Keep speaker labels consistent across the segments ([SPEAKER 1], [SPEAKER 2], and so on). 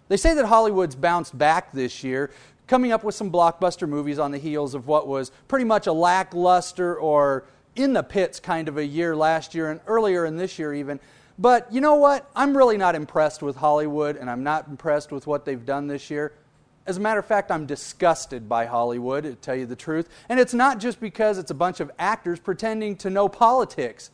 [SPEAKER 1] They say that Hollywood's bounced back this year, coming up with some blockbuster movies on the heels of what was pretty much a lackluster or in the pits kind of a year last year and earlier in this year even. But you know what? I'm really not impressed with Hollywood, and I'm not impressed with what they've done this year. As a matter of fact, I'm disgusted by Hollywood, to tell you the truth. And it's not just because it's a bunch of actors pretending to know politics.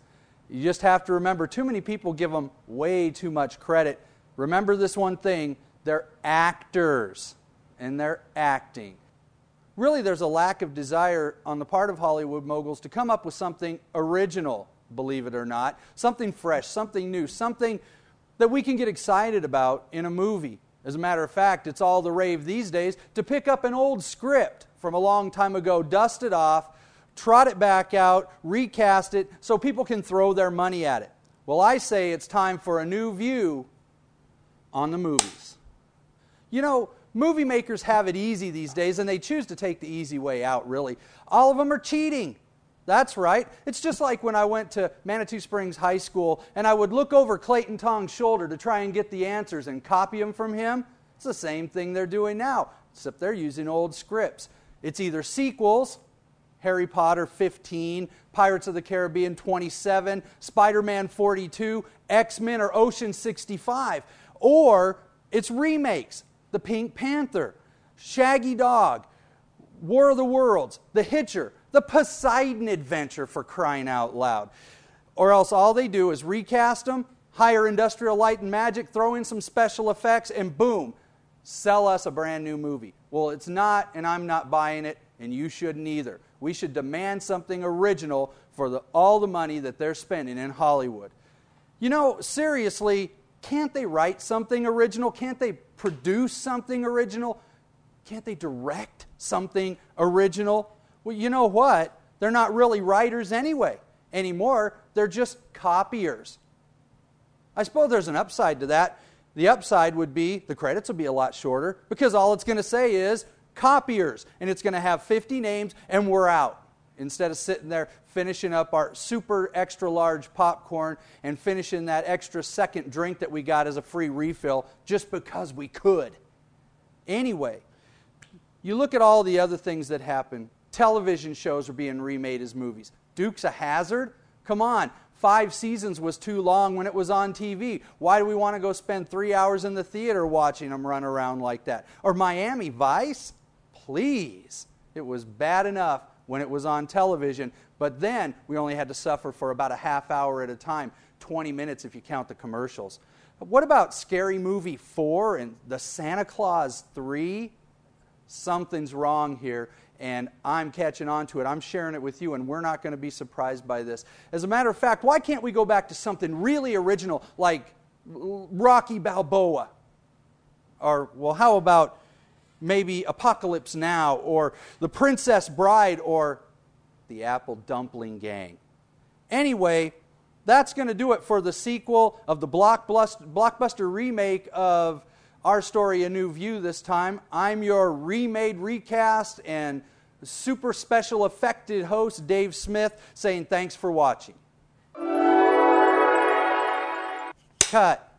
[SPEAKER 1] You just have to remember, too many people give them way too much credit. Remember this one thing, they're actors, and they're acting. Really, there's a lack of desire on the part of Hollywood moguls to come up with something original, believe it or not, something fresh, something new, something that we can get excited about in a movie. As a matter of fact, it's all the rave these days to pick up an old script from a long time ago, dust it off, trot it back out, recast it, so people can throw their money at it. Well, I say it's time for a new view on the movies. You know, movie makers have it easy these days, and they choose to take the easy way out, really. All of them are cheating. That's right. It's just like when I went to Manitou Springs High School and I would look over Clayton Tong's shoulder to try and get the answers and copy them from him. It's the same thing they're doing now, except they're using old scripts. It's either sequels, Harry Potter 15, Pirates of the Caribbean 27, Spider-Man 42, X-Men, or Ocean 65. Or it's remakes, The Pink Panther, Shaggy Dog, War of the Worlds, The Hitcher, The Poseidon Adventure, for crying out loud. Or else all they do is recast them, hire Industrial Light and Magic, throw in some special effects, and boom, sell us a brand new movie. Well, it's not, and I'm not buying it, and you shouldn't either. We should demand something original for all the money that they're spending in Hollywood. You know, seriously, can't they write something original? Can't they produce something original? Can't they direct something original? Well, you know what? They're not really writers anyway anymore. They're just copiers. I suppose there's an upside to that. The upside would be the credits will be a lot shorter because all it's going to say is copiers, and it's going to have 50 names, and we're out. Instead of sitting there finishing up our super extra large popcorn and finishing that extra second drink that we got as a free refill just because we could. Anyway, you look at all the other things that happen. Television shows are being remade as movies. Dukes of Hazzard? Come on. 5 seasons was too long when it was on TV. Why do we want to go spend 3 hours in the theater watching them run around like that? Or Miami Vice? Please. It was bad enough when it was on television, but then we only had to suffer for about a half hour at a time, 20 minutes if you count the commercials. What about Scary Movie 4 and the Santa Claus 3? Something's wrong here, and I'm catching on to it. I'm sharing it with you, and we're not going to be surprised by this. As a matter of fact, why can't we go back to something really original like Rocky Balboa? Or, well, how about maybe Apocalypse Now, or The Princess Bride, or The Apple Dumpling Gang? Anyway, that's going to do it for the sequel of the blockbuster remake of Our Story, A New View this time. I'm your remade, recast, and super special effected host, Dave Smith, saying thanks for watching. Cut.